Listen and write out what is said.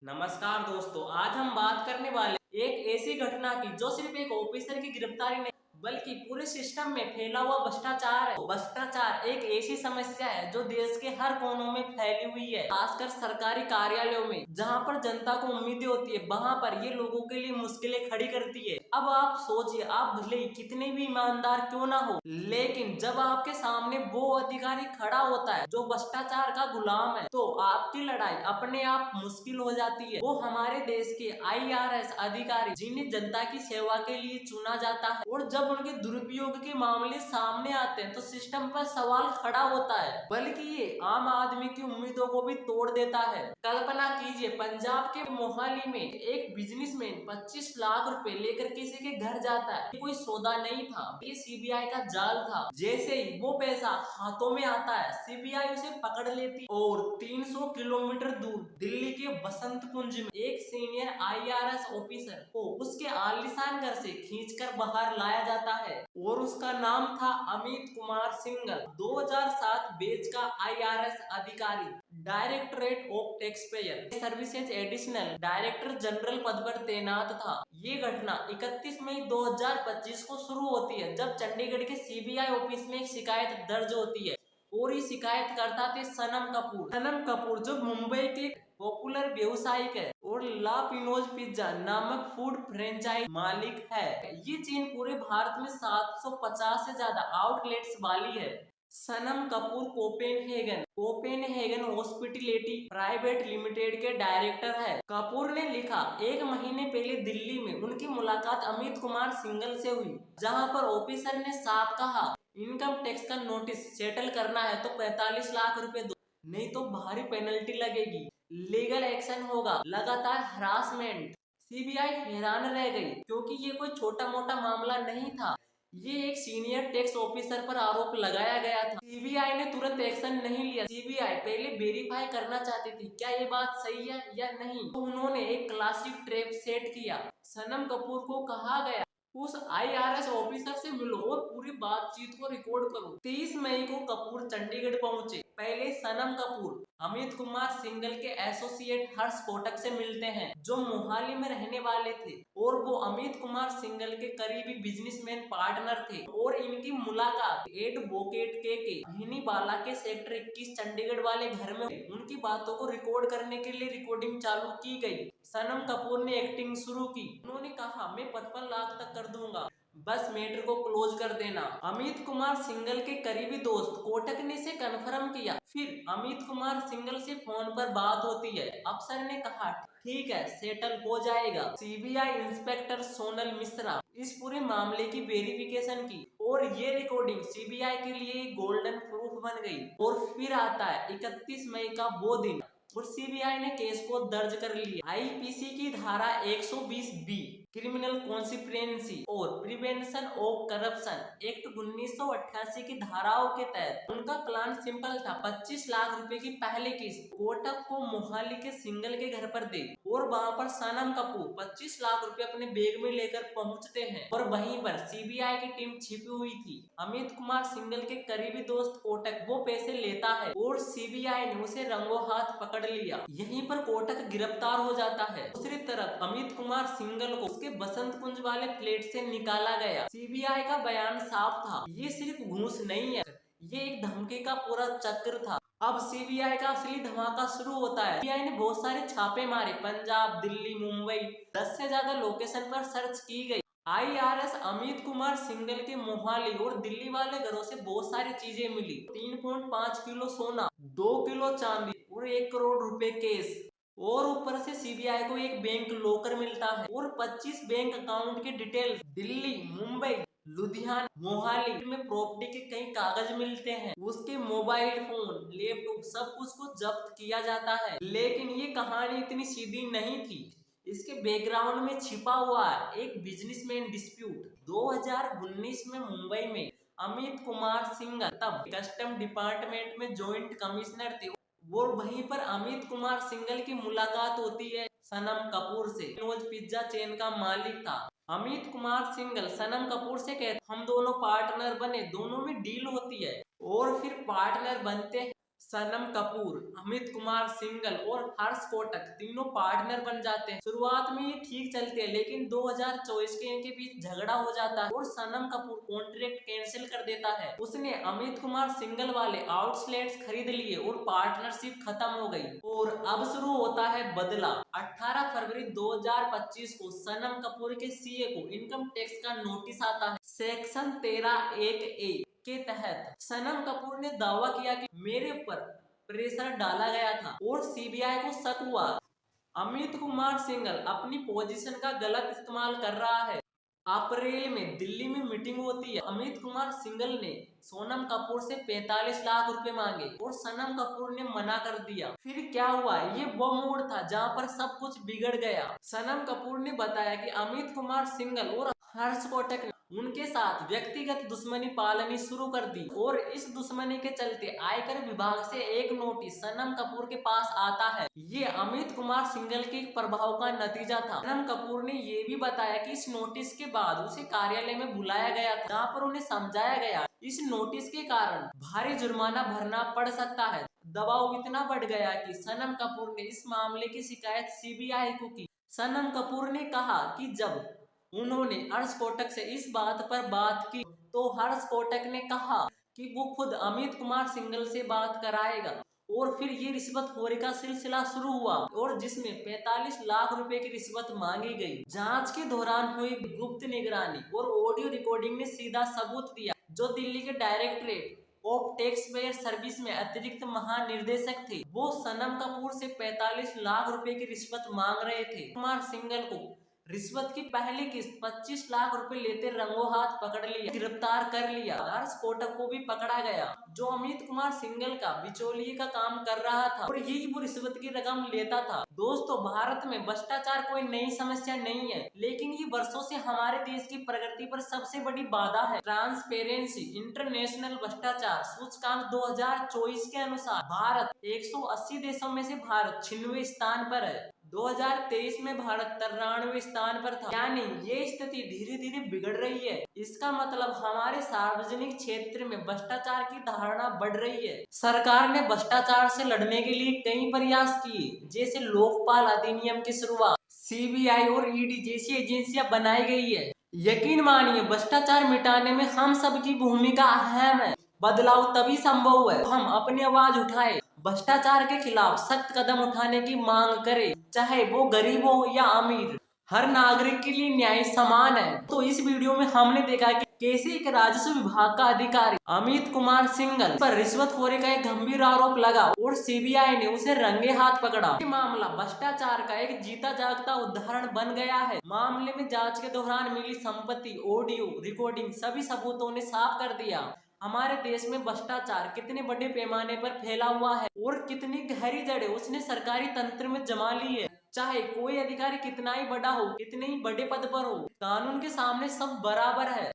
नमस्कार दोस्तों, आज हम बात करने वाले एक ऐसी घटना की जो सिर्फ एक ऑफिसर की गिरफ्तारी नहीं बल्कि पूरे सिस्टम में फैला हुआ भ्रष्टाचार है। भ्रष्टाचार एक ऐसी समस्या है जो देश के हर कोनों में फैली हुई है, खासकर सरकारी कार्यालयों में जहां पर जनता को उम्मीदें होती है, वहां पर ये लोगों के लिए मुश्किलें खड़ी करती है। अब आप सोचिए, आप भले ही कितने भी ईमानदार क्यों ना हो, लेकिन जब आपके सामने वो अधिकारी खड़ा होता है जो भ्रष्टाचार का गुलाम है, तो आपकी लड़ाई अपने आप मुश्किल हो जाती है। वो हमारे देश के IRS अधिकारी जिन्हें जनता की सेवा के लिए चुना जाता है, और जब उनके दुरुपयोग के मामले सामने आते हैं तो सिस्टम पर सवाल खड़ा होता है, बल्कि ये आम आदमी की उम्मीदों को भी तोड़ देता है। कल्पना कीजिए, पंजाब के मोहाली में एक बिजनेसमैन 25 लाख रुपए लेकर किसी के घर जाता है। ये कोई सौदा नहीं था, ये CBI का जाल था। जैसे ही वो पैसा हाथों में आता है, CBI उसे पकड़ लेती और 300 किलोमीटर दूर दिल्ली के बसंत कुंज में एक सीनियर IRS ऑफिसर को उसके आलीशान घर से खींचकर बाहर लाया जाता है, और उसका नाम था अमित कुमार सिंघल, 2007 बैच का IRS अधिकारी, directorate of tax payer services additional director general पद पर तैनात था। ये घटना 31 मई 2025 को शुरू होती है, जब चंडीगढ़ के CBI ऑफिस में एक शिकायत दर्ज होती है, और ये शिकायतकर्ता थे सनम कपूर। सनम कपूर जो मुंबई के पॉपुलर व्यवसायिक है और ला पिनोज पिज्जा नामक फूड फ्रेंचाइज मालिक है। ये चेन पूरे भारत में 750 से ज्यादा आउटलेट्स वाली है। Sanam Kapoor Copenhagen hospitality private limited के डायरेक्टर है। कपूर ने लिखा, एक महीने पहले दिल्ली में उनकी मुलाकात अमित कुमार सिंघल से हुई, जहां पर ऑफिसर ने साफ कहा, इनकम टैक्स का नोटिस सेटल करना है तो 45 लाख रुपए दो, नहीं तो भारी पेनल्टी लगेगी, लीगल एक्शन होगा। लगातार हरासमेंट। CBI हैरान रह गई, क्योंकि ये कोई छोटा मोटा मामला नहीं था। ये एक सीनियर टैक्स ऑफिसर पर आरोप लगाया गया था। CBI ने तुरंत एक्शन नहीं लिया। CBI पहले वेरीफाई करना चाहती थी क्या ये बात सही है या नहीं, तो उन्होंने एक क्लासिक ट्रैप सेट किया। सनम कपूर को कहा गया, उस IRS ऑफिसर से मिलो और पूरी बातचीत को रिकॉर्ड करो। 30 मई को कपूर चंडीगढ़ पहुंचे। पहले सनम कपूर अमित कुमार सिंघल के एसोसिएट हर्ष कोटक से मिलते हैं, जो मोहाली में रहने वाले थे, और वो अमित कुमार सिंघल के करीबी बिजनेसमैन पार्टनर थे। और इनकी मुलाकात एडवोकेट के बाला के सेक्टर 21 चंडीगढ़ वाले घर में हुई। उनकी बातों को रिकॉर्ड करने के लिए रिकॉर्डिंग चालू की गई। सनम कपूर ने एक्टिंग शुरू की। उन्होंने कहा, मैं 55 लाख तक कर दूंगा, बस मैटर को क्लोज कर देना। अमित कुमार सिंघल के करीबी दोस्त कोटक ने इसे कन्फर्म किया। फिर अमित कुमार सिंघल से फोन पर बात होती है। अफसर ने कहा, ठीक है, सेटल हो जाएगा। CBI इंस्पेक्टर सोनल मिश्रा इस पूरे मामले की वेरिफिकेशन की, और ये रिकॉर्डिंग CBI के लिए गोल्डन प्रूफ बन गई। और फिर आता है 31 मई का वो दिन, और CBI ने केस को दर्ज कर लिया। IPC की धारा 120B क्रिमिनल कॉन्स्पिरेंसी और प्रिवेंशन ऑफ करप्शन एक्ट 1988 की धाराओं के तहत उनका प्लान सिंपल था, 25 लाख रुपए की पहली किस्त कोटक को मोहाली के सिंघल के घर पर दे, और वहां पर सनम कपूर 25 लाख रुपए अपने बैग में लेकर पहुंचते हैं, और वहीं पर CBI की टीम छिपी हुई थी। अमित कुमार सिंघल के करीबी दोस्त कोटक वो पैसे लेता है, और CBI ने उसे रंगों हाथ पकड़ लिया। यहीं पर कोटक गिरफ्तार हो जाता है। दूसरी तरफ अमित कुमार सिंघल को उसके बसंत कुंज वाले फ्लैट से निकाला गया। CBI का बयान साफ था, ये सिर्फ घूस नहीं है, ये एक धमकी का पूरा चक्र था। अब CBI का असली धमाका शुरू होता है। CBI ने बहुत सारे छापे मारे, पंजाब, दिल्ली, मुंबई, 10 से ज्यादा लोकेशन पर सर्च की गई। IRS अमित कुमार सिंघल के मोहाली और दिल्ली वाले घरों से बहुत सारी चीजें मिली। 3.5 किलो सोना, 2 किलो चांदी और 1 करोड़ रुपए केस, और ऊपर से CBI को एक बैंक लॉकर मिलता है, और 25 बैंक अकाउंट के डिटेल्स दिल्ली, मुंबई, लुधियाना, मोहाली में प्रॉपर्टी के कई कागज मिलते हैं। उसके मोबाइल फोन, लैपटॉप, सब कुछ को जब्त किया जाता है। लेकिन ये कहानी इतनी सीधी नहीं थी। इसके बैकग्राउंड में छिपा हुआ है एक बिजनेसमैन डिस्प्यूट। 2019 में मुंबई में अमित कुमार सिंघल तब कस्टम डिपार्टमेंट में जॉइंट कमिश्नर थे, वो वहीं पर अमित कुमार सिंघल की मुलाकात होती है सनम कपूर से। पिनोज पिज्जा चेन का मालिक था। अमित कुमार सिंघल सनम कपूर से कहते, हम दोनों पार्टनर बने, दोनों में डील होती है, और फिर पार्टनर बनते हैं। सनम कपूर, अमित कुमार सिंघल और हर्ष कोटक तीनों पार्टनर बन जाते हैं। शुरुआत में ये ठीक चलते हैं, लेकिन 2024 के इनके बीच झगड़ा हो जाता है और सनम कपूर कॉन्ट्रैक्ट कैंसिल कर देता है। उसने अमित कुमार सिंघल वाले आउटलेट्स खरीद लिए और पार्टनरशिप खत्म हो गई। और अब शुरू होता है बदला। 18 फरवरी 2025 को सनम कपूर के सीए को इनकम टैक्स का नोटिस आता है। सेक्शन 13(1)(a) के तहत सनम कपूर ने दावा किया कि मेरे ऊपर प्रेशर डाला गया था और सीबीआई को शक हुआ अमित कुमार सिंघल अपनी पोजीशन का गलत इस्तेमाल कर रहा है। अप्रैल में दिल्ली में मीटिंग होती है। अमित कुमार सिंघल ने सोनम कपूर से 45 लाख रुपए मांगे और सनम कपूर ने मना कर दिया। फिर क्या हुआ, ये वो मोड़ था जहां पर सब कुछ बिगड़ गया। सनम कपूर ने बताया कि अमित कुमार सिंघल और हर्ष कोटक ने उनके साथ व्यक्तिगत दुश्मनी पालनी शुरू कर दी और इस दुश्मनी के चलते आयकर विभाग से एक नोटिस सनम कपूर के पास आता है। ये अमित कुमार सिंघल के प्रभाव का नतीजा था। सनम कपूर ने ये भी बताया कि इस नोटिस के बाद उसे कार्यालय में बुलाया गया था, जहाँ पर उन्हें समझाया गया इस नोटिस के कारण भारी जुर्माना भरना पड़ सकता है। दबाव इतना बढ़ गया कि सनम कपूर ने इस मामले की शिकायत सीबीआई को की। सनम कपूर ने कहा कि जब उन्होंने हर्ष कोटक से इस बात पर बात की तो हर्ष कोटक ने कहा कि वो खुद अमित कुमार सिंघल से बात कराएगा और फिर ये रिश्वतखोरी का सिलसिला शुरू हुआ और जिसमें 45 लाख रुपए की रिश्वत मांगी गई। जांच के दौरान हुई गुप्त निगरानी और ऑडियो रिकॉर्डिंग ने सीधा सबूत दिया। जो दिल्ली के directorate of tax payer service में अतिरिक्त महानिर्देशक थे, वो सनम कपूर से 45 लाख रुपए की रिश्वत मांग रहे थे। कुमार सिंघल को रिश्वत की पहली किस्त 25 लाख रुपए लेते रंगों हाथ पकड़ लिया, गिरफ्तार कर लिया। हर्ष कोटक को भी पकड़ा गया जो अमित कुमार सिंघल का बिचौलिए का काम कर रहा था और यही वो रिश्वत की रकम लेता था। दोस्तों, भारत में भ्रष्टाचार कोई नई समस्या नहीं है, लेकिन ये वर्षों से हमारे देश की प्रगति पर सबसे बड़ी बाधा है। ट्रांसपेरेंसी इंटरनेशनल भ्रष्टाचार सूचकांक 2024 के अनुसार भारत 180 देशों में से भारत 96वें स्थान पर है। 2023 में भारत 93वें स्थान पर था। यानी ये स्थिति धीरे धीरे बिगड़ रही है। इसका मतलब हमारे सार्वजनिक क्षेत्र में भ्रष्टाचार की धारणा बढ़ रही है। सरकार ने भ्रष्टाचार से लड़ने के लिए कई प्रयास किए, जैसे लोकपाल अधिनियम की शुरुआत, सीबीआई और ईडी जैसी एजेंसियां बनाई गई है। यकीन मानिए, भ्रष्टाचार मिटाने में हम सबकी भूमिका अहम है। बदलाव तभी संभव है हम अपनी आवाज उठाए, भ्रष्टाचार के खिलाफ सख्त कदम उठाने की मांग करें, चाहे वो गरीब हो या अमीर। हर नागरिक के लिए न्याय समान है। तो इस वीडियो में हमने देखा कि कैसे एक राजस्व विभाग का अधिकारी अमित कुमार सिंघल पर रिश्वतखोरी का एक गंभीर आरोप लगा और सीबीआई ने उसे रंगे हाथ पकड़ा। ये मामला भ्रष्टाचार का एक जीता जागता उदाहरण बन गया है। मामले में जांच के दौरान मिली संपत्ति, ऑडियो रिकॉर्डिंग सभी सबूतों ने साफ कर दिया हमारे देश में भ्रष्टाचार कितने बड़े पैमाने पर फैला हुआ है और कितनी गहरी जड़ें उसने सरकारी तंत्र में जमा ली है। चाहे कोई अधिकारी कितना ही बड़ा हो, कितने ही बड़े पद पर हो, कानून के सामने सब बराबर है।